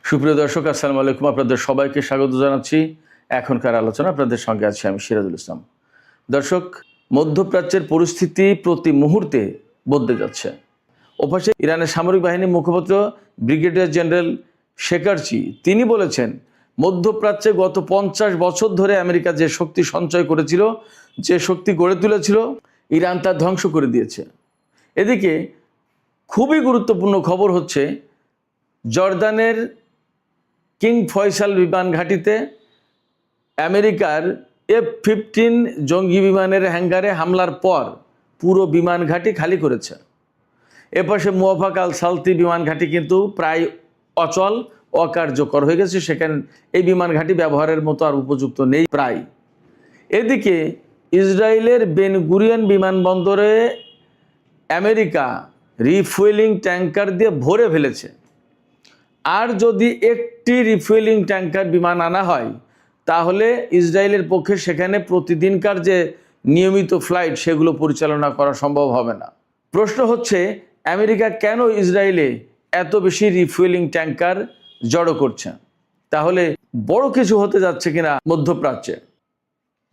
সুপ্রিয় দর্শক, আসসালামু আলাইকুম। আপনাদের সবাইকে স্বাগত জানাচ্ছি। এখনকার আলোচনা আপনাদের সঙ্গে আছি আমি সিরাজুল ইসলাম। দর্শক, মধ্যপ্রাচ্যের পরিস্থিতি প্রতি মুহূর্তে বদলে যাচ্ছে। ওপাশে ইরানের সামরিক বাহিনীর মুখপাত্র ব্রিগেডিয়ার জেনারেল শেকারচি তিনি বলেছেন, মধ্যপ্রাচ্যে গত 50 বছর ধরে আমেরিকা যে শক্তি সঞ্চয় করেছিল, যে শক্তি গড়ে তুলেছিল, ইরান তা ধ্বংস করে দিয়েছে। এদিকে খুবই গুরুত্বপূর্ণ খবর হচ্ছে, জর্দানের কিং ফয়সাল বিমান ঘাঁটিতে আমেরিকার F-15 জঙ্গি বিমানের হ্যাঙ্গারে হামলার পর পুরো বিমান ঘাঁটি খালি করেছে। এপাশে মুওয়াফাক আল সালতি বিমান ঘাঁটি কিন্তু প্রায় অচল, অকার্যকর হয়ে গেছে। সেখানে এই বিমান ঘাঁটি ব্যবহারের মতো আর উপযুক্ত নেই প্রায়। এদিকে ইসরায়েলের বেন গুরিয়ন বিমানবন্দরে আমেরিকা রিফুয়েলিং ট্যাঙ্কার দিয়ে ভরে ফেলেছে। আর যদি একটি রিফুয়েলিং ট্যাঙ্কার বিমান আনা হয়, তাহলে ইসরায়েলের পক্ষে সেখানে প্রতিদিনকার যে নিয়মিত ফ্লাইট সেগুলো পরিচালনা করা সম্ভব হবে না। প্রশ্ন হচ্ছে, আমেরিকা কেন ইসরায়েলে এত বেশি রিফুয়েলিং ট্যাঙ্কার জড়ো করছে? তাহলে বড় কিছু হতে যাচ্ছে কিনা মধ্যপ্রাচ্যে?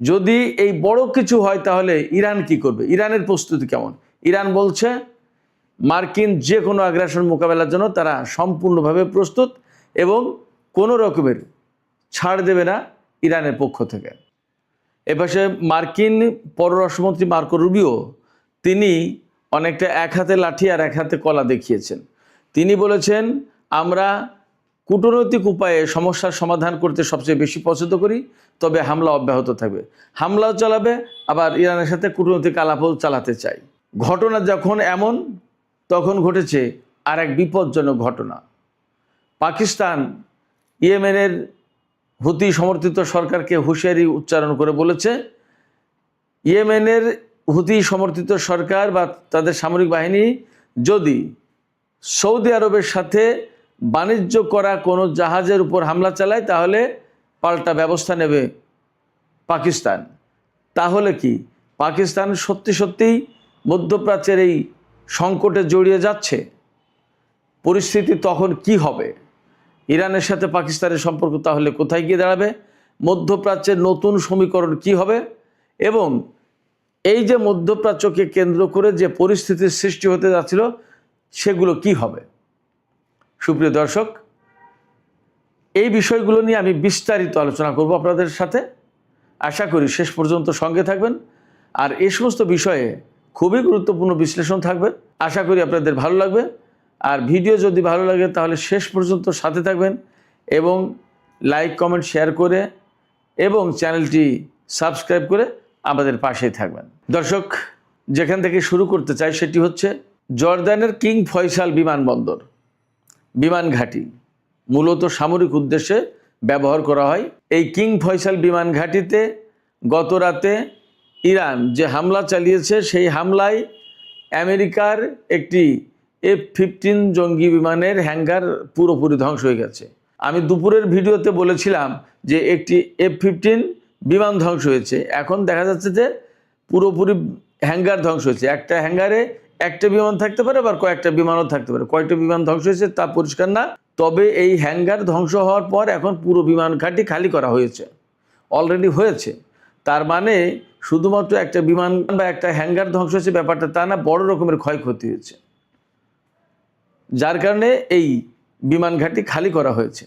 যদি এই বড় কিছু হয়, তাহলে ইরান কি করবে? ইরানের প্রস্তুতি কেমন? ইরান বলছে, মার্কিন যে কোনো আগ্রাসন মোকাবেলার জন্য তারা সম্পূর্ণভাবে প্রস্তুত এবং কোনো রকমের ছাড় দেবে না ইরানের পক্ষ থেকে। এপাশে মার্কিন পররাষ্ট্রমন্ত্রী মার্কো রুবিও তিনি অনেকটা এক হাতে লাঠি আর এক হাতে কলা দেখিয়েছেন। তিনি বলেছেন, আমরা কূটনৈতিক উপায়ে সমস্যার সমাধান করতে সবচেয়ে বেশি পছন্দ করি, তবে হামলা অব্যাহত থাকবে। হামলাও চালাবে, আবার ইরানের সাথে কূটনৈতিক আলাপও চালাতে চাই। ঘটনা যখন এমন, তখন ঘটেছে আর এক বিপজ্জনক ঘটনা। পাকিস্তান ইয়েমেনের হুতি সমর্থিত সরকারকে হুঁশিয়ারি উচ্চারণ করে বলেছে, ইয়েমেনের হুতি সমর্থিত সরকার বা তাদের সামরিক বাহিনী যদি সৌদি আরবের সাথে বাণিজ্য করা কোনো জাহাজের উপর হামলা চালায়, তাহলে পাল্টা ব্যবস্থা নেবে পাকিস্তান। তাহলে কি পাকিস্তান সত্যি সত্যিই মধ্যপ্রাচ্যের এই সংকটে জড়িয়ে যাচ্ছে? পরিস্থিতি তখন কি হবে? ইরানের সাথে পাকিস্তানের সম্পর্ক তাহলে কোথায় গিয়ে দাঁড়াবে? মধ্যপ্রাচ্যের নতুন সমীকরণ কি হবে? এবং এই যে মধ্যপ্রাচ্যকে কেন্দ্র করে যে পরিস্থিতির সৃষ্টি হতে যাচ্ছিল, সেগুলো কি হবে? সুপ্রিয় দর্শক, এই বিষয়গুলো নিয়ে আমি বিস্তারিত আলোচনা করব আপনাদের সাথে। আশা করি শেষ পর্যন্ত সঙ্গে থাকবেন। আর এই সমস্ত বিষয়ে খুবই গুরুত্বপূর্ণ বিশ্লেষণ থাকবে। আশা করি আপনাদের ভালো লাগবে। আর ভিডিও যদি ভালো লাগে, তাহলে শেষ পর্যন্ত সাথে থাকবেন এবং লাইক, কমেন্ট, শেয়ার করে এবং চ্যানেলটি সাবস্ক্রাইব করে আমাদের পাশেই থাকবেন। দর্শক, যেখান থেকে শুরু করতে চাই সেটি হচ্ছে জর্দানের কিং ফয়সাল বিমানবন্দর, বিমান ঘাঁটি মূলত সামরিক উদ্দেশ্যে ব্যবহার করা হয়। এই কিং ফয়সাল বিমান ঘাঁটিতে গত রাতে ইরান যে হামলা চালিয়েছে, সেই হামলায় আমেরিকার একটি F-15 জঙ্গি বিমানের হ্যাঙ্গার পুরোপুরি ধ্বংস হয়ে গেছে। আমি দুপুরের ভিডিওতে বলেছিলাম যে একটি F-15 বিমান ধ্বংস হয়েছে। এখন দেখা যাচ্ছে যে পুরোপুরি হ্যাঙ্গার ধ্বংস হয়েছে। একটা হ্যাঙ্গারে একটা বিমান থাকতে পারে, আবার কয়েকটা বিমানও থাকতে পারে। কয়টা বিমান ধ্বংস হয়েছে তা পরিষ্কার না। তবে এই হ্যাঙ্গার ধ্বংস হওয়ার পর এখন পুরো বিমান ঘাঁটি খালি করা হয়েছে, অলরেডি হয়েছে। তার মানে শুধুমাত্র একটা বিমান বা একটা হ্যাঙ্গার ধ্বংস হয়েছে ব্যাপারটা তা না, বড় রকমের ক্ষয়ক্ষতি হয়েছে। যার কারণে এই বিমান ঘাঁটি খালি করা হয়েছে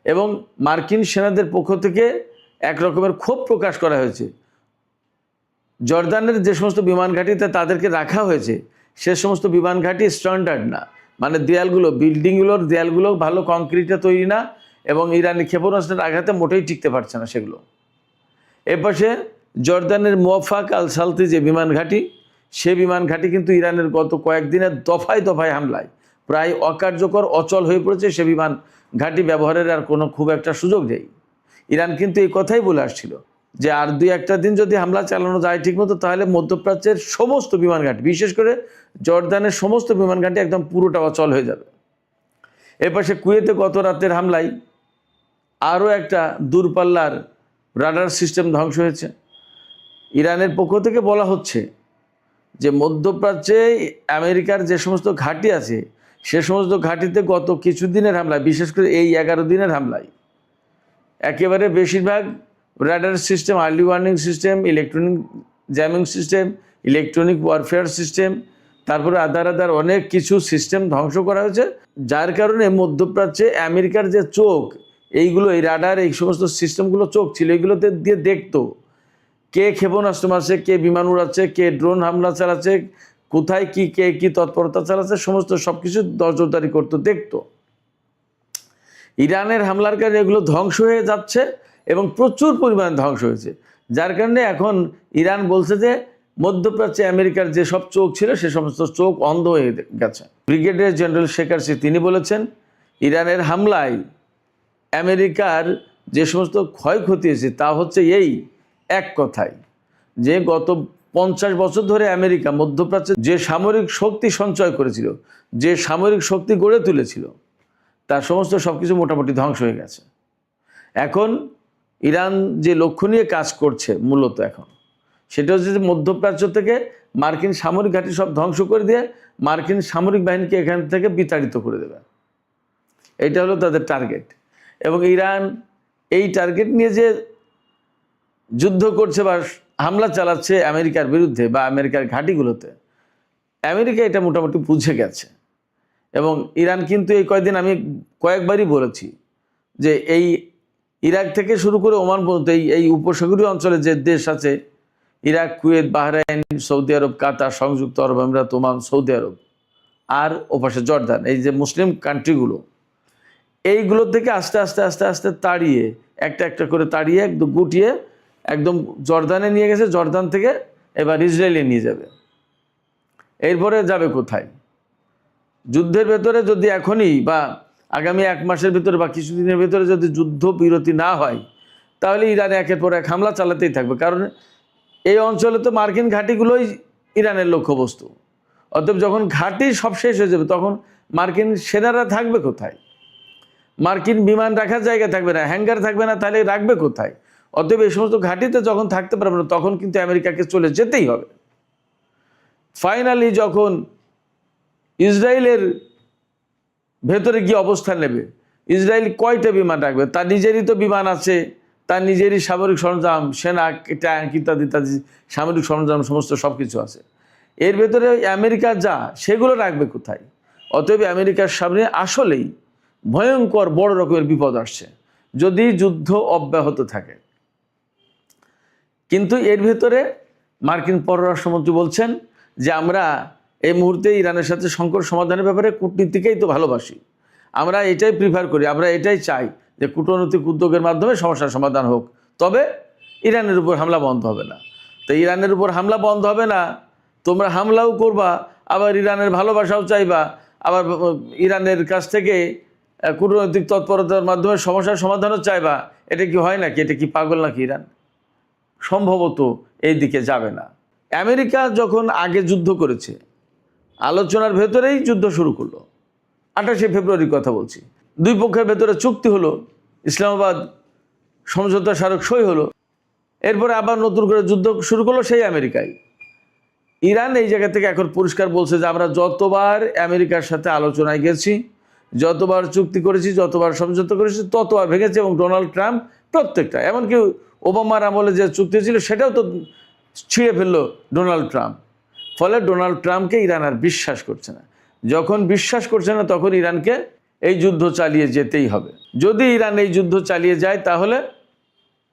এবং মার্কিন সেনাদের পক্ষ থেকে এক রকমের ক্ষোভ প্রকাশ করা হয়েছে। জর্দানের যে সমস্ত বিমান ঘাঁটিতে তাদেরকে রাখা হয়েছে, সে সমস্ত বিমান ঘাঁটি স্ট্যান্ডার্ড না, মানে দেয়ালগুলো, বিল্ডিংগুলোর দেয়ালগুলো ভালো কংক্রিটে তৈরি না এবং ইরানি ক্ষেপণাস্ত্রের আঘাতে মোটেই টিকতে পারছে না সেগুলো। এপাশে জর্দানের মুওয়াফাক আল সালতি যে বিমান ঘাঁটি, সে বিমান ঘাঁটি কিন্তু ইরানের গত কয়েকদিনের দফায় দফায় হামলায় প্রায় অকার্যকর, অচল হয়ে পড়েছে। সে বিমান ঘাঁটি ব্যবহারের আর কোনো খুব একটা সুযোগ নেই। ইরান কিন্তু এই কথাই বলে আসছিল যে আর 2-1টা দিন যদি হামলা চালানো যায় ঠিকমতো, তাহলে মধ্যপ্রাচ্যের সমস্ত বিমান ঘাঁটি, বিশেষ করে জর্দানের সমস্ত বিমান ঘাঁটি একদম পুরোটা অচল হয়ে যাবে। এপাশে কুয়েতে গত রাতের হামলায় আরও একটা দূরপাল্লার রাডার সিস্টেম ধ্বংস হয়েছে। ইরানের পক্ষ থেকে বলা হচ্ছে যে মধ্যপ্রাচ্যে আমেরিকার যে সমস্ত ঘাঁটি আছে, সে সমস্ত ঘাঁটিতে গত কিছুদিনের হামলায়, বিশেষ করে এই 11 দিনের হামলায় একেবারে বেশিরভাগ radar system, early warning system, electronic jamming system, electronic warfare system, তারপরে আদার অনেক কিছু সিস্টেম ধ্বংস করা হয়েছে, যার কারণে মধ্যপ্রাচ্যে আমেরিকার যে চোখ, এইগুলো, এই রাডার, এই সমস্ত সিস্টেমগুলো চোখ ছিল, এগুলোতে দিয়ে দেখতো কে ক্ষেপণাস্ত্র মারছে, কে বিমান উড়াচ্ছে, কে ড্রোন হামলা চালাচ্ছে, কোথায় কি, কে কি তৎপরতা চালাচ্ছে, সমস্ত সব কিছু নজরদারি করতো, দেখতো। ইরানের হামলার কারণে এগুলো ধ্বংস হয়ে যাচ্ছে এবং প্রচুর পরিমাণে ধ্বংস হয়েছে, যার কারণে এখন ইরান বলছে যে মধ্যপ্রাচ্যে আমেরিকার যে সব চোখ ছিল সে সমস্ত চোখ অন্ধ হয়ে গেছে। ব্রিগেডিয়ার জেনারেল শেখারসি তিনি বলেছেন, ইরানের হামলায় আমেরিকার যে সমস্ত ক্ষয়ক্ষতি হয়েছে তা হচ্ছে এই এক কথায় যে গত 50 বছর ধরে আমেরিকা মধ্যপ্রাচ্যে যে সামরিক শক্তি সঞ্চয় করেছিল, যে সামরিক শক্তি গড়ে তুলেছিল, তার সমস্ত সব কিছু মোটামুটি ধ্বংস হয়ে গেছে। এখন ইরান যে লক্ষ্য নিয়ে কাজ করছে মূলত এখন, সেটা হচ্ছে যে মধ্যপ্রাচ্য থেকে মার্কিন সামরিক ঘাঁটি সব ধ্বংস করে দিয়ে মার্কিন সামরিক বাহিনীকে এখান থেকে বিতাড়িত করে দেবে, এইটা হলো তাদের টার্গেট। এবং ইরান এই টার্গেট নিয়ে যে যুদ্ধ করছে বা হামলা চালাচ্ছে আমেরিকার বিরুদ্ধে বা আমেরিকার ঘাঁটিগুলোতে, আমেরিকা এটা মোটামুটি বুঝে গেছে। এবং ইরান কিন্তু এই কয়েকদিন আমি কয়েকবারই বলেছি যে এই ইরাক থেকে শুরু করে ওমান পর্যন্ত এই উপসাগরীয় অঞ্চলে যে দেশ আছে, ইরাক, কুয়েত, বাহরাইন, সৌদি আরব, কাতার, সংযুক্ত আরব আমিরাত, ওমান, সৌদি আরব আর ওপাশে জর্দান, এই যে মুসলিম কান্ট্রিগুলো, এইগুলো থেকে আস্তে আস্তে আস্তে আস্তে তাড়িয়ে একটা একটা করে তাড়িয়ে একদম গুটিয়ে একদম জর্দানে নিয়ে গেছে। জর্দান থেকে এবার ইসরায়েলে নিয়ে যাবে। এরপরে যাবে কোথায়? যুদ্ধের ভেতরে যদি এখনই বা আগামী 1 মাসের ভিতরে বা কিছুদিনের ভেতরে যদি যুদ্ধ বিরতি না হয়, তাহলে ইরান একের পর এক হামলা চালাতেই থাকবে। কারণ এই অঞ্চলে তো মার্কিন ঘাঁটিগুলোই ইরানের লক্ষ্যবস্তু। অতএব যখন ঘাঁটি সব শেষ হয়ে যাবে তখন মার্কিন সেনারা থাকবে কোথায়? মার্কিন বিমান রাখার জায়গা থাকবে না, হ্যাঙ্গার থাকবে না, তাহলে রাখবে কোথায়? অতএব এই সমস্ত ঘাঁটিতে যখন থাকতে পারবে না তখন কিন্তু আমেরিকাকে চলে যেতেই হবে। ফাইনালি যখন ইসরায়েলের ভেতরে গিয়ে অবস্থান নেবে, ইসরায়েল কয়টা বিমান রাখবে? তার নিজেরই তো বিমান আছে, তার নিজেরই সামরিক সরঞ্জাম, সেনা, ট্যাঙ্ক ইত্যাদি ইত্যাদি সামরিক সরঞ্জাম সমস্ত সব কিছু আছে। এর ভেতরে আমেরিকা যা, সেগুলো রাখবে কোথায়? অতএব আমেরিকার সামনে আসলেই ভয়ঙ্কর বড় রকমের বিপদ আসছে যদি যুদ্ধ অব্যাহত থাকে। কিন্তু এর ভেতরে মার্কিন পররাষ্ট্রমন্ত্রী বলছেন যে আমরা এই মুহূর্তে ইরানের সাথে সংকট সমাধানের ব্যাপারে কূটনীতিকেই তো ভালোবাসি, আমরা এটাই প্রিফার করি, আমরা এটাই চাই যে কূটনৈতিক উদ্যোগের মাধ্যমে সমস্যার সমাধান হোক, তবে ইরানের উপর হামলা বন্ধ হবে না। তো ইরানের উপর হামলা বন্ধ হবে না, তোমরা হামলাও করবা, আবার ইরানের ভালোবাসাও চাইবা, আবার ইরানের কাছ থেকে কূটনৈতিক তৎপরতার মাধ্যমে সমস্যার সমাধানও চাইবা। এটা কি হয় নাকি? এটা কি পাগল নাকি ইরান? সম্ভবত এই দিকে যাবে না। আমেরিকা যখন আগে যুদ্ধ করেছে, আলোচনার ভেতরেই যুদ্ধ শুরু করলো। 28শে ফেব্রুয়ারির কথা বলছি। দুই পক্ষের ভেতরে চুক্তি হলো, ইসলামাবাদ সমঝোতা স্মারক সই হলো, এরপরে আবার নতুন করে যুদ্ধ শুরু করলো সেই আমেরিকায়। ইরান এই জায়গা থেকে এখন পরিষ্কার বলছে যে আমরা যতবার আমেরিকার সাথে আলোচনায় গেছি, যতবার চুক্তি করেছি, যতবার সমঝোতা করেছি, ততবার ভেঙেছে। এবং ডোনাল্ড ট্রাম্প প্রত্যেকটা, এমনকি ওবামার আমলে যে চুক্তি ছিল সেটাও তো ছিঁড়ে ফেললো ডোনাল্ড ট্রাম্প। ফলে ডোনাল্ড ট্রাম্পকে ইরান আর বিশ্বাস করছে না। যখন বিশ্বাস করছে না তখন ইরানকে এই যুদ্ধ চালিয়ে যেতেই হবে। যদি ইরান এই যুদ্ধ চালিয়ে যায় তাহলে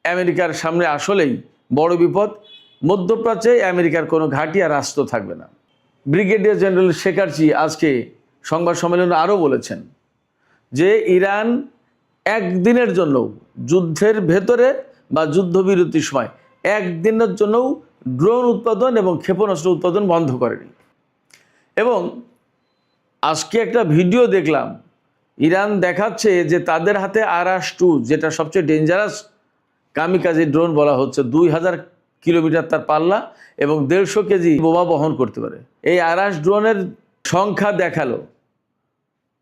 আমেরিকার সামনে আসলেই বড় বিপদ। মধ্যপ্রাচ্যে আমেরিকার কোনো ঘাঁটি আর রাষ্ট্র থাকবে না। ব্রিগেডিয়ার জেনারেল শেখারচি আজকে সংবাদ সম্মেলনে আরও বলেছেন যে ইরান একদিনের জন্য যুদ্ধের ভেতরে বা যুদ্ধবিরতির সময় একদিনের জন্যও ড্রোন উৎপাদন এবং ক্ষেপণাস্ত্র উৎপাদন বন্ধ করেনি। এবং আজকে একটা ভিডিও দেখলাম, ইরান দেখাচ্ছে যে তাদের হাতে আরাস-2, যেটা সবচেয়ে ডেঞ্জারাস কামিকাজি ড্রোন বলা হচ্ছে, 2000 কিলোমিটার তার পাল্লা এবং 150 কেজি বোমা বহন করতে পারে। এই আরাস ড্রোনের সংখ্যা দেখালো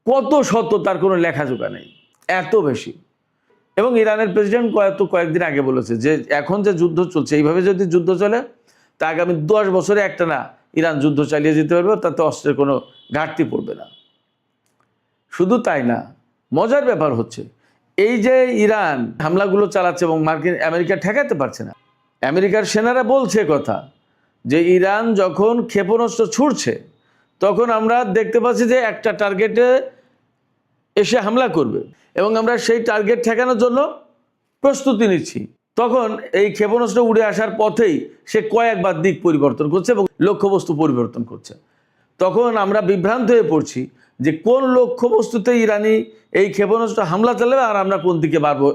কত শত, তার কোনো লেখাজোখা নেই, এত বেশি। এবং ইরানের প্রেসিডেন্ট কয়েকদিন আগে বলেছে যে এখন যে যুদ্ধ চলছে, এইভাবে যদি যুদ্ধ চলে তা আগামী 10 বছরে একটা না ইরান যুদ্ধ চালিয়ে যেতে পারবে, তাতে অস্ত্রের কোনো ঘাটতি পড়বে না। শুধু তাই না, মজার ব্যাপার হচ্ছে এই যে ইরান হামলাগুলো চালাচ্ছে এবং আমেরিকা ঠেকাতে পারছে না। আমেরিকার সেনারা বলছে কথা যে ইরান যখন ক্ষেপণাস্ত্র ছুড়ছে তখন আমরা দেখতে পাচ্ছি যে একটা টার্গেটে এসে হামলা করবে এবং আমরা সেই টার্গেট ঠেকানোর জন্য প্রস্তুতি নিচ্ছি। তখন এই ক্ষেপণাস্ত্র উড়ে আসার পথেই সে কয়েকবার দিক পরিবর্তন করছে এবং লক্ষ্যবস্তু পরিবর্তন করছে। তখন আমরা বিভ্রান্ত হয়ে পড়ছি যে কোন লক্ষ্যবস্তুতে ইরানি এই ক্ষেপণাস্ত্র হামলা চালাবে আর আমরা কোন দিকে মারবো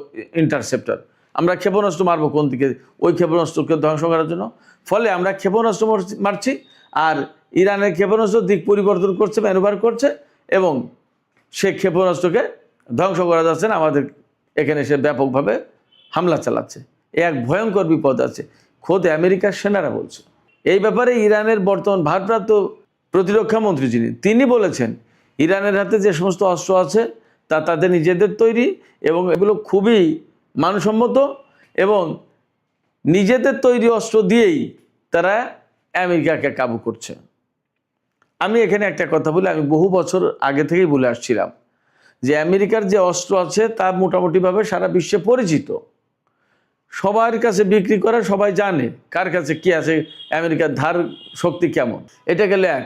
ইন্টারসেপ্টর, আমরা ক্ষেপণাস্ত্র মারবো কোন দিকে ওই ক্ষেপণাস্ত্রকে ধ্বংস করার জন্য। ফলে আমরা ক্ষেপণাস্ত্র মারছি আর ইরানের ক্ষেপণাস্ত্র দিক পরিবর্তন করছে, ম্যানুভার করছে এবং সে ক্ষেপণাস্ত্রকে ধ্বংস করা যাচ্ছে না, আমাদের এখানে সে ব্যাপকভাবে হামলা চালাচ্ছে। এক ভয়ঙ্কর বিপদ আছে, খোদ আমেরিকার সেনারা বলছে। এই ব্যাপারে ইরানের বর্তমান ভারপ্রাপ্ত প্রতিরক্ষা মন্ত্রী তিনি বলেছেন ইরানের হাতে যে সমস্ত অস্ত্র আছে তা তাদের নিজেদের তৈরি এবং এগুলো খুবই মানসম্মত এবং নিজেদের তৈরি অস্ত্র দিয়েই তারা আমেরিকাকে কাবু করছে। আমি এখানে একটা কথা বলি, আমি বহু বছর আগে থেকেই বলে আসছিলাম যে আমেরিকার যে অস্ত্র আছে তা মোটামুটিভাবে সারা বিশ্বে পরিচিত, সবার কাছে বিক্রি করে, সবাই জানে কার কাছে কি আছে, আমেরিকার ধার শক্তি কেমন। এটা গেলে এক।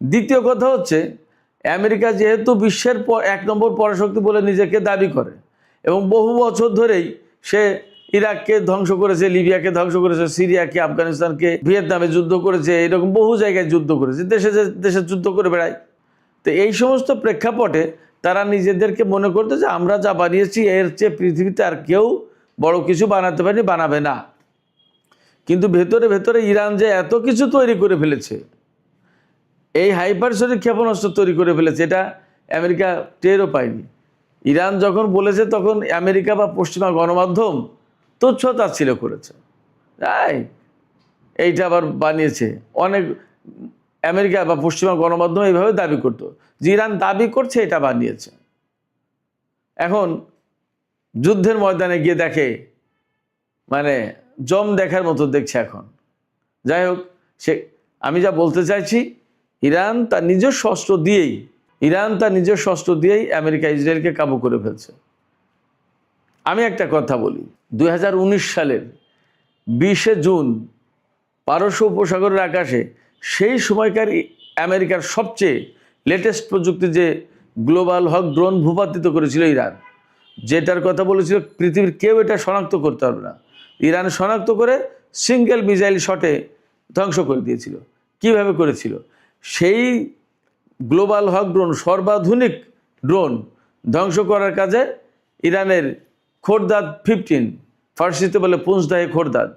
দ্বিতীয় কথা হচ্ছে আমেরিকা যেহেতু বিশ্বের এক নম্বর পরাশক্তি বলে নিজেকে দাবি করে এবং বহু বছর ধরেই সে ইরাককে ধ্বংস করেছে, লিবিয়াকে ধ্বংস করেছে, সিরিয়াকে, আফগানিস্তানকে, ভিয়েতনামে যুদ্ধ করেছে, এরকম বহু জায়গায় যুদ্ধ করেছে, দেশে দেশে যুদ্ধ করে বেড়ায়। তো এই সমস্ত প্রেক্ষাপটে তারা নিজেদেরকে মনে করতে যে আমরা যা বানিয়েছি এর চেয়ে পৃথিবীতে আর কেউ বড় কিছু বানাতে পারেনি, বানাবে না। কিন্তু ভেতরে ভেতরে ইরান যে এত কিছু তৈরি করে ফেলেছে, এই হাইপারসনিক ক্ষেপণাস্ত্র তৈরি করে ফেলেছে, এটা আমেরিকা টেরও পায়নি। ইরান যখন বলেছে তখন আমেরিকা বা পশ্চিমা গণমাধ্যম তুচ্ছ-তাচ্ছিল্য করেছে, তাই এইটা আবার বানিয়েছে। অনেক আমেরিকা বা পশ্চিমা গণমাধ্যম এইভাবে দাবি করতো যে ইরান দাবি করছে এটা বানিয়েছে। এখন যুদ্ধের ময়দানে গিয়ে দেখে মানে জম দেখার মতো দেখছে এখন। যাই হোক, আমি যা বলতে চাইছি, ইরান তার নিজস্ব অস্ত্র দিয়েই আমেরিকা ইসরায়েলকে কাবু করে ফেলছে। আমি একটা কথা বলি, 2019 সালের 20শে জুন পারস্য উপসাগরের আকাশে সেই সময়কার আমেরিকার সবচেয়ে লেটেস্ট প্রযুক্তি যে গ্লোবাল হক ড্রোন ভূপাতিত করেছিল ইরান, যেটার কথা বলেছিল পৃথিবীর কেউ এটা শনাক্ত করতে পারবে না, ইরান শনাক্ত করে সিঙ্গেল মিসাইল শটে ধ্বংস করে দিয়েছিল। কিভাবে করেছিল? সেই গ্লোবাল হক ড্রোন, সর্বাধুনিক ড্রোন ধ্বংস করার কাজে ইরানের খোরদাদ 15, ফার্সিতে বলে পুঞ্জদাহে খোরদাদ,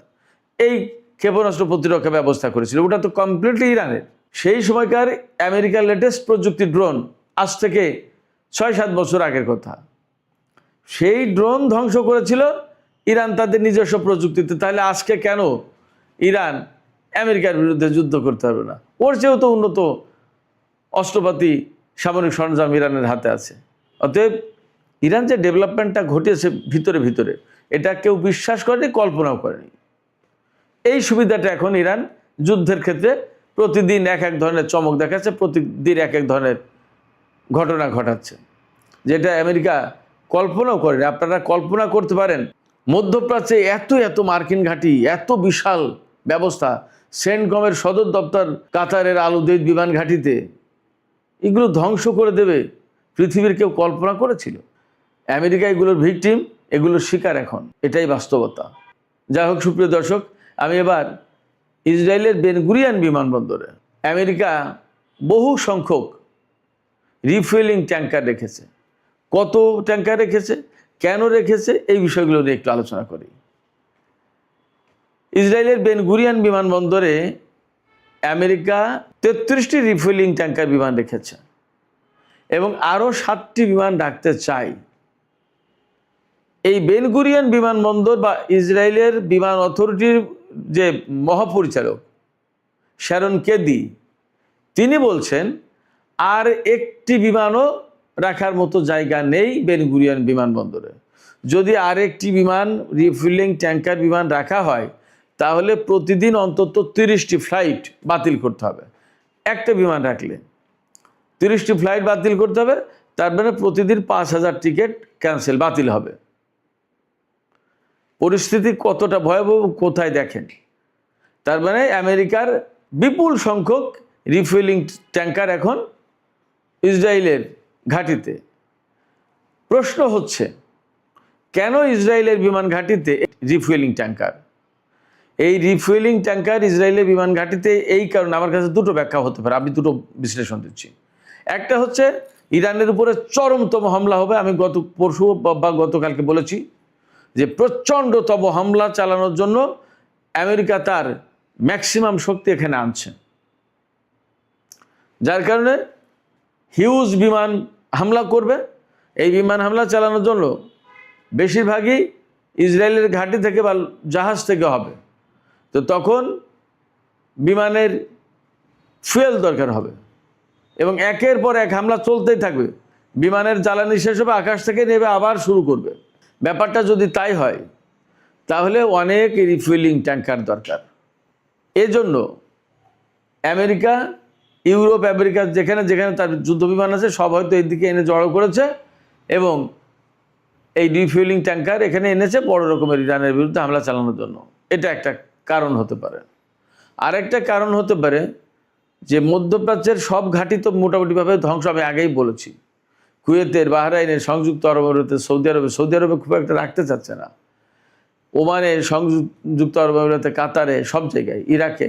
এই ক্ষেপণাস্ত্র প্রতিরক্ষা ব্যবস্থা করেছিল। ওটা তো কমপ্লিটলি ইরানের। সেই সময়কার আমেরিকার লেটেস্ট প্রযুক্তি ড্রোন, আজ থেকে 6-7 বছর আগের কথা, সেই ড্রোন ধ্বংস করেছিল ইরান তাদের নিজস্ব প্রযুক্তিতে। তাহলে আজকে কেন ইরান আমেরিকার বিরুদ্ধে যুদ্ধ করতে পারবে না? ওর চেয়েও তো উন্নত অস্ত্রপাতি, সামরিক সরঞ্জাম ইরানের হাতে আছে। অতএব ইরান যে ডেভেলপমেন্টটা ঘটিয়েছে ভিতরে ভিতরে, এটা কেউ বিশ্বাস করেনি, কল্পনাও করেনি। এই সুবিধাটা এখন ইরান যুদ্ধের ক্ষেত্রে প্রতিদিন এক এক ধরনের চমক দেখাচ্ছে, প্রতিদিন এক এক ধরনের ঘটনা ঘটাচ্ছে, যেটা আমেরিকা কল্পনাও করেনি। আপনারা কল্পনা করতে পারেন মধ্যপ্রাচ্যে এত এত মার্কিন ঘাঁটি, এত বিশাল ব্যবস্থা, সেন্টকমের সদর দপ্তর কাতারের আল উদেইদ বিমান ঘাঁটিতে, এগুলো ধ্বংস করে দেবে পৃথিবীর কেউ কল্পনা করেছিল? আমেরিকা এগুলোর ভিকটিম, এগুলোর শিকার এখন, এটাই বাস্তবতা। যাই হোক সুপ্রিয় দর্শক, আমি এবার ইসরায়েলের বেন গুরিয়ন বিমানবন্দরে আমেরিকা বহু সংখ্যক রিফুয়েলিং ট্যাঙ্কার রেখেছে। কত ট্যাঙ্কার রেখেছে, কেন রেখেছে, এই বিষয়গুলো নিয়ে একটু আলোচনা করি। ইসরায়েলের বেন গুরিয়ন বিমানবন্দরে আমেরিকা 33টি রিফুয়েলিং ট্যাঙ্কার বিমান রেখেছে এবং আরও 7টি বিমান রাখতে চাই। এই বেন গুরিয়ন বিমানবন্দর বা ইসরায়েলের বিমান অথরিটির যে মহাপরিচালক শ্যারন কেদি, তিনি বলছেন আর একটি বিমানও রাখার মতো জায়গা নেই বেন গুরিয়ন বিমানবন্দরে। যদি আর একটি বিমান রিফুয়েলিং ট্যাঙ্কার বিমান রাখা হয় তাহলে প্রতিদিন অন্তত 30টি ফ্লাইট বাতিল করতে হবে। একটা বিমান রাখলে 30টি ফ্লাইট বাতিল করতে হবে, তার মানে প্রতিদিন 5,000 টিকিট ক্যান্সেল, বাতিল হবে। পরিস্থিতি কতটা ভয়াবহ কোথায় দেখেন। তার মানে আমেরিকার বিপুল সংখ্যক রিফুয়েলিং ট্যাঙ্কার এখন ইসরায়েলের ঘাঁটিতে। প্রশ্ন হচ্ছে, কেন ইসরায়েলের বিমান ঘাঁটিতে রিফুয়েলিং ট্যাঙ্কার? এই রিফুয়েলিং ট্যাঙ্কার ইসরায়েলের বিমান ঘাঁটিতে এই কারণে আমার কাছে দুটো ব্যাখ্যা হতে পারে, আমি দুটো বিশ্লেষণ দিচ্ছি। একটা হচ্ছে ইরানের উপরে চরমতম হামলা হবে। আমি পরশু বা গতকালকে বলেছি যে প্রচণ্ডতম হামলা চালানোর জন্য আমেরিকা তার ম্যাক্সিমাম শক্তি এখানে আনছে, যার কারণে হিউজ বিমান হামলা করবে। এই বিমান হামলা চালানোর জন্য বেশিরভাগই ইসরায়েলের ঘাঁটি থেকে বা জাহাজ থেকে হবে। তো তখন বিমানের ফুয়েল দরকার হবে এবং একের পর এক হামলা চলতেই থাকবে। বিমানের জ্বালানি শেষ হবে, আকাশ থেকে নেবে আবার শুরু করবে। ব্যাপারটা যদি তাই হয় তাহলে অনেক রিফুয়েলিং ট্যাঙ্কার দরকার। এজন্য আমেরিকা, ইউরোপ, আমেরিকা যেখানে যেখানে তার যুদ্ধ বিমান আছে সব হয়তো এদিকে এনে জড়ো করেছে এবং এই রিফুয়েলিং ট্যাঙ্কার এখানে এনেছে বড় রকমের ইরানের বিরুদ্ধে হামলা চালানোর জন্য। এটা একটা কারণ হতে পারে। আরেকটা কারণ হতে পারে যে মধ্যপ্রাচ্যের সব ঘাঁটি তো মোটামুটিভাবে ধ্বংস, আমি আগেই বলেছি। কুয়েতের, বাহরাইনের, সংযুক্ত আরব আমিরাতের, সৌদি আরবে খুব একটা রাখতে চাচ্ছে না, ওমানে, সংযুক্ত আরব আমিরাতে, কাতারে, সব জায়গায়, ইরাকে।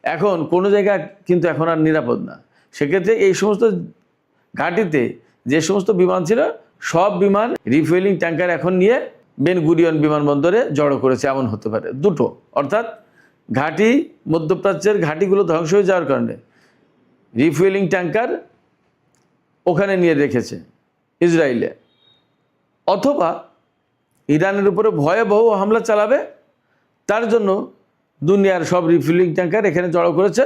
এখন কোনো জায়গা কিন্তু এখন আর নিরাপদ না। সেক্ষেত্রে এই সমস্ত ঘাঁটিতে যে সমস্ত বিমান ছিল সব বিমান রিফুয়েলিং ট্যাঙ্কার এখন নিয়ে বেন গুরিয়ন বিমানবন্দরে জড়ো করেছে, এমন হতে পারে। দুটো, অর্থাৎ ঘাঁটি, মধ্যপ্রাচ্যের ঘাঁটিগুলো ধ্বংস হয়ে যাওয়ার কারণে রিফুয়েলিং ট্যাঙ্কার ওখানে নিয়ে রেখেছে ইসরায়েলে, অথবা ইরানের উপরে ভয়াবহ হামলা চালাবে তার জন্য দুনিয়ার সব রিফুয়েলিং ট্যাঙ্কার এখানে জড়ো করেছে।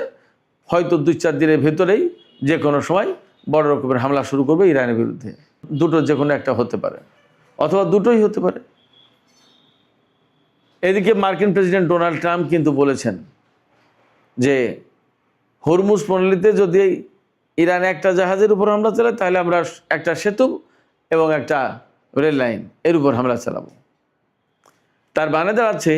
হয়তো 2-4 দিনের ভেতরেই যে কোনো সময় বড় রকমের হামলা শুরু করবে ইরানের বিরুদ্ধে। দুটো যে কোনো একটা হতে পারে, অথবা দুটোই হতে পারে। এদিকে মার্কিন প্রেসিডেন্ট ডোনাল্ড ট্রাম্প কিন্তু বলেছেন যে হরমুজ প্রণালীতে যদি ইরান একটা জাহাজের উপর হামলা চালায় তাহলে আমরা একটা সেতু এবং একটা রেল লাইন এর উপর হামলা চালাবো। তার মানে দাঁড়াচ্ছে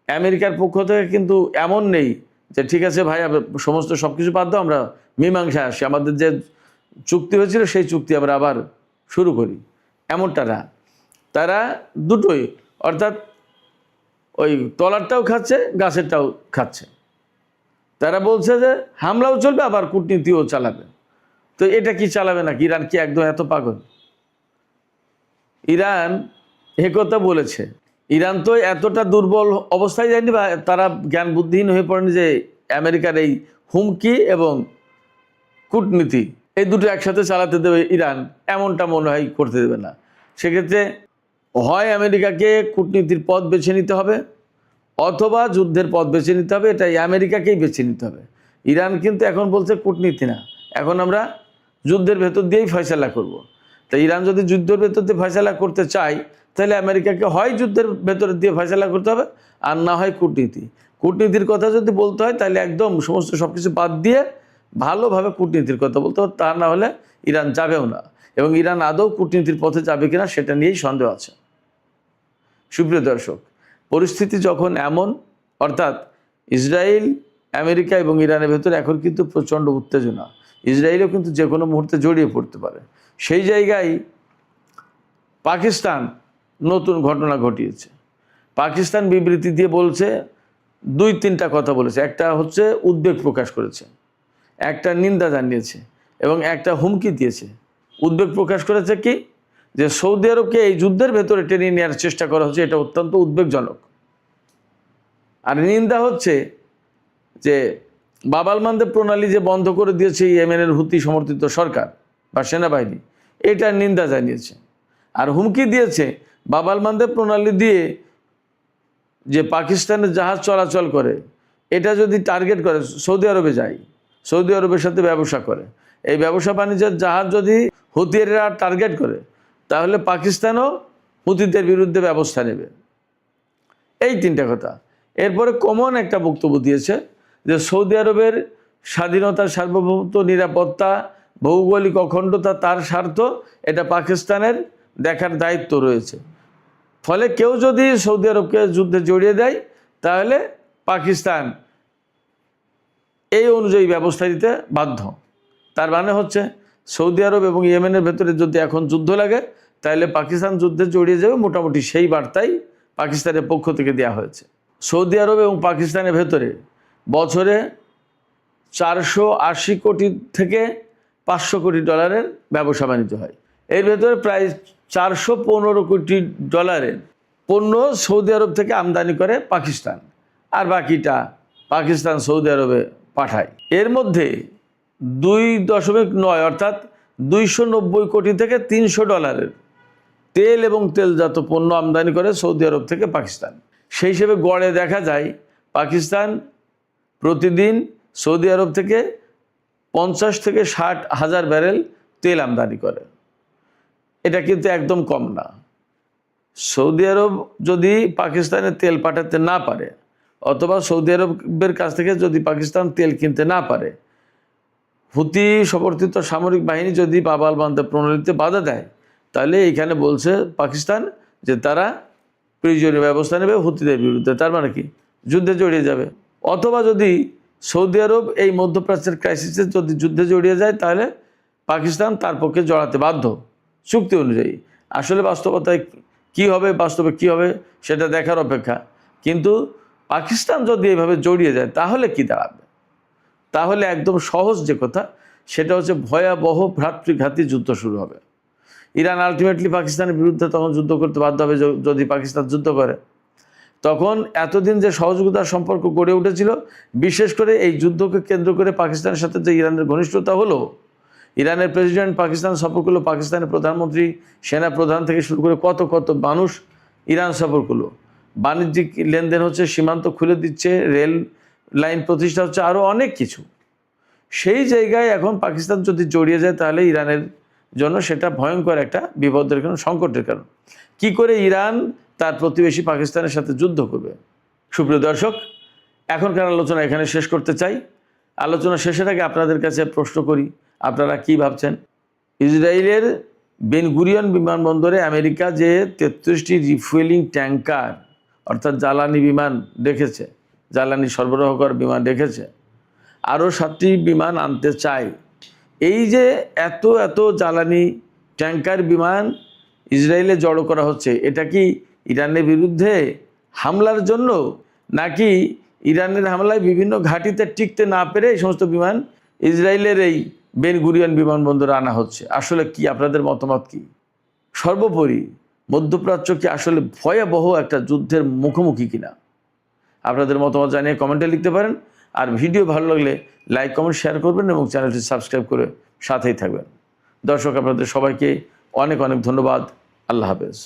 আমেরিকার পক্ষ থেকে কিন্তু এমন নেই যে ঠিক আছে ভাই সমস্ত সব কিছু বাদ দাও, আমরা মীমাংসা আসি, আমাদের যে চুক্তি হয়েছিল সেই চুক্তি আমরা আবার শুরু করি, এমনটা না। তারা দুটোই, অর্থাৎ ওই তলারটাও খাচ্ছে, গাছেরটাও খাচ্ছে। তারা বলছে যে হামলাও চলবে আবার কূটনীতিও চালাবে। তো এটা কি চালাবে নাকি? ইরান কি একদম এত পাগল? ইরান একথা বলেছে, ইরান তো এতটা দুর্বল অবস্থায় যায়নি বা তারা জ্ঞান বুদ্ধিহীন হয়ে পড়েনি যে আমেরিকার এই হুমকি এবং কূটনীতি এই দুটো একসাথে চালাতে দেবে ইরান, এমনটা মনে হয় করতে দেবে না। সেক্ষেত্রে হয় আমেরিকাকে কূটনীতির পথ বেছে নিতে হবে অথবা যুদ্ধের পথ বেছে নিতে হবে। এটাই আমেরিকাকেই বেছে নিতে হবে। ইরান কিন্তু এখন বলছে কূটনীতি না, এখন আমরা যুদ্ধের ভেতর দিয়েই ফয়সালা করব। তাই ইরান যদি যুদ্ধের ভেতর দিয়ে ফয়সালা করতে চায় তাহলে আমেরিকাকে হয় যুদ্ধের ভেতর দিয়ে ফয়সালা করতে হবে আর না হয় কূটনীতি। কূটনীতির কথা যদি বলতে হয় তাহলে একদম সমস্ত সব কিছু বাদ দিয়ে ভালোভাবে কূটনীতির কথা বলতে হবে, তা না হলে ইরান যাবেও না। এবং ইরান আদৌ কূটনীতির পথে যাবে কিনা সেটা নিয়েই সন্দেহ আছে। সুপ্রিয় দর্শক, পরিস্থিতি যখন এমন, অর্থাৎ ইসরায়েল, আমেরিকা এবং ইরানের ভেতরে এখন কিন্তু প্রচণ্ড উত্তেজনা, ইসরায়েলও কিন্তু যে কোনো মুহূর্তে জড়িয়ে পড়তে পারে। সেই জায়গায় পাকিস্তান নতুন ঘটনা ঘটিয়েছে। পাকিস্তান বিবৃতি দিয়ে বলছে, 2-3টা কথা বলেছে। একটা হচ্ছে উদ্বেগ প্রকাশ করেছে, একটা নিন্দা জানিয়েছে এবং একটা হুমকি দিয়েছে। উদ্বেগ প্রকাশ করেছে কি, যে সৌদি আরবকে এই যুদ্ধের ভেতরে টেনে নেওয়ার চেষ্টা করা হচ্ছে, এটা অত্যন্ত উদ্বেগজনক। আর নিন্দা হচ্ছে যে বাব আল মানদেব প্রণালী যে বন্ধ করে দিয়েছে ইয়েমেনের হুতি সমর্থিত সরকার বা সেনাবাহিনী, এটার নিন্দা জানিয়েছে। আর হুমকি দিয়েছে বাব আল মানদেব প্রণালী দিয়ে যে পাকিস্তানের জাহাজ চলাচল করে এটা যদি টার্গেট করে সৌদি আরবে যায়, সৌদি আরবের সাথে ব্যবসা করে, এই ব্যবসা বাণিজ্যের জাহাজ যদি হুতিরা টার্গেট করে তাহলে পাকিস্তানও হুতিদের বিরুদ্ধে ব্যবস্থা নেবে। এই 3টা কথা। এরপরে কমন একটা বক্তব্য দিয়েছে যে সৌদি আরবের স্বাধীনতা, সার্বভৌমত্ব, নিরাপত্তা ভৌগোলিক অখণ্ডতা, তার স্বার্থ, এটা পাকিস্তানের দেখার দায়িত্ব রয়েছে। ফলে কেউ যদি সৌদি আরবকে যুদ্ধে জড়িয়ে দেয় তাহলে পাকিস্তান এই অনুযায়ী ব্যবস্থা দিতে বাধ্য। তার মানে হচ্ছে সৌদি আরব এবং ইয়েমেনের ভেতরে যদি এখন যুদ্ধ লাগে তাহলে পাকিস্তান যুদ্ধে জড়িয়ে যাবে, মোটামুটি সেই বার্তাই পাকিস্তানের পক্ষ থেকে দেওয়া হয়েছে। সৌদি আরব এবং পাকিস্তানের ভেতরে বছরে 480 কোটি থেকে 500 কোটি ডলারের ব্যবসা বাণিজ্য হয়। এর ভেতরে প্রায় 415 কোটি ডলারের পণ্য সৌদি আরব থেকে আমদানি করে পাকিস্তান, আর বাকিটা পাকিস্তান সৌদি আরবে পাঠায়। এর মধ্যে 2.9 অর্থাৎ 290 কোটি থেকে 300 ডলারের তেল এবং তেলজাত পণ্য আমদানি করে সৌদি আরব থেকে পাকিস্তান। সেই হিসেবে গড়ে দেখা যায় পাকিস্তান প্রতিদিন সৌদি আরব থেকে 50 থেকে 60 হাজার ব্যারেল তেল আমদানি করে। এটা কিন্তু একদম কম না। সৌদি আরব যদি পাকিস্তানে তেল পাঠাতে না পারে অথবা সৌদি আরবের কাছ থেকে যদি পাকিস্তান তেল কিনতে না পারে, হুতি সমর্থিত সামরিক বাহিনী যদি বাব-আল মানদেব প্রণালীতে বাধা দেয়, তাহলে এইখানে বলছে পাকিস্তান যে তারা প্রয়োজনীয় ব্যবস্থা নেবে হুতিদের বিরুদ্ধে। তার মানে কি যুদ্ধে জড়িয়ে যাবে। অথবা যদি সৌদি আরব এই মধ্যপ্রাচ্যের ক্রাইসিসে যদি যুদ্ধে জড়িয়ে যায় তাহলে পাকিস্তান তার পক্ষে জড়াতে বাধ্য চুক্তি অনুযায়ী। আসলে বাস্তবতায় কি হবে, বাস্তবে কি হবে সেটা দেখার অপেক্ষা। কিন্তু পাকিস্তান যদি এইভাবে জড়িয়ে যায় তাহলে কি দাঁড়াবে? তাহলে একদম সহজ যে কথা সেটা হচ্ছে ভয়াবহ ভ্রাতৃঘাতী যুদ্ধ শুরু হবে। ইরান আলটিমেটলি পাকিস্তানের বিরুদ্ধে তখন যুদ্ধ করতে বাধ্য হবে যদি পাকিস্তান যুদ্ধ করে। তখন এতদিন যে সহযোগিতার সম্পর্ক গড়ে উঠেছিল, বিশেষ করে এই যুদ্ধকে কেন্দ্র করে পাকিস্তানের সাথে যে ইরানের ঘনিষ্ঠতা হলো, ইরানের প্রেসিডেন্ট পাকিস্তান সফর করলো, পাকিস্তানের প্রধানমন্ত্রী, সেনা প্রধান থেকে শুরু করে কত কত মানুষ ইরান সফর করলো, বাণিজ্যিক লেনদেন হচ্ছে, সীমান্ত খুলে দিচ্ছে, রেল লাইন প্রতিষ্ঠা হচ্ছে, আরও অনেক কিছু। সেই জায়গায় এখন পাকিস্তান যদি জড়িয়ে যায় তাহলে ইরানের জন্য সেটা ভয়ঙ্কর একটা বিপদের কারণ, সংকটের কারণ। কি করে ইরান তার প্রতিবেশী পাকিস্তানের সাথে যুদ্ধ করবে? সুপ্রিয় দর্শক, এখনকার আলোচনা এখানে শেষ করতে চাই। আলোচনা শেষের আগে আপনাদের কাছে প্রশ্ন করি, আপনারা কি ভাবছেন? ইসরায়েলের বেন গুরিয়ন বিমানবন্দরে আমেরিকা যে 33টি রিফুয়েলিং ট্যাঙ্কার অর্থাৎ জ্বালানি বিমান রেখেছে, জ্বালানি সরবরাহ করার বিমান রেখেছে, আরও 7টি বিমান আনতে চায়। এই যে এত এত জ্বালানি ট্যাঙ্কার বিমান ইসরায়েলে জড়ো করা হচ্ছে, এটা কি ইরানের বিরুদ্ধে হামলার জন্য, নাকি ইরানের হামলায় বিভিন্ন ঘাঁটিতে টিকতে না পেরে এই সমস্ত বিমান ইসরায়েলের এই বেন গুরিয়ন বিমানবন্দরে আনা হচ্ছে? আসলে কি আপনাদের মতামত কি? সর্বোপরি মধ্যপ্রাচ্য কি আসলে ভয়াবহ একটা যুদ্ধের মুখোমুখি কিনা? আপনাদের মতামত জানিয়ে কমেন্টে লিখতে পারেন। আর ভিডিও ভালো লাগলে লাইক, কমেন্ট, শেয়ার করবেন এবং চ্যানেলটি সাবস্ক্রাইব করে সাথেই থাকবেন। দর্শক, আপনাদের সবাইকে অনেক অনেক ধন্যবাদ। আল্লাহ হাফেজ।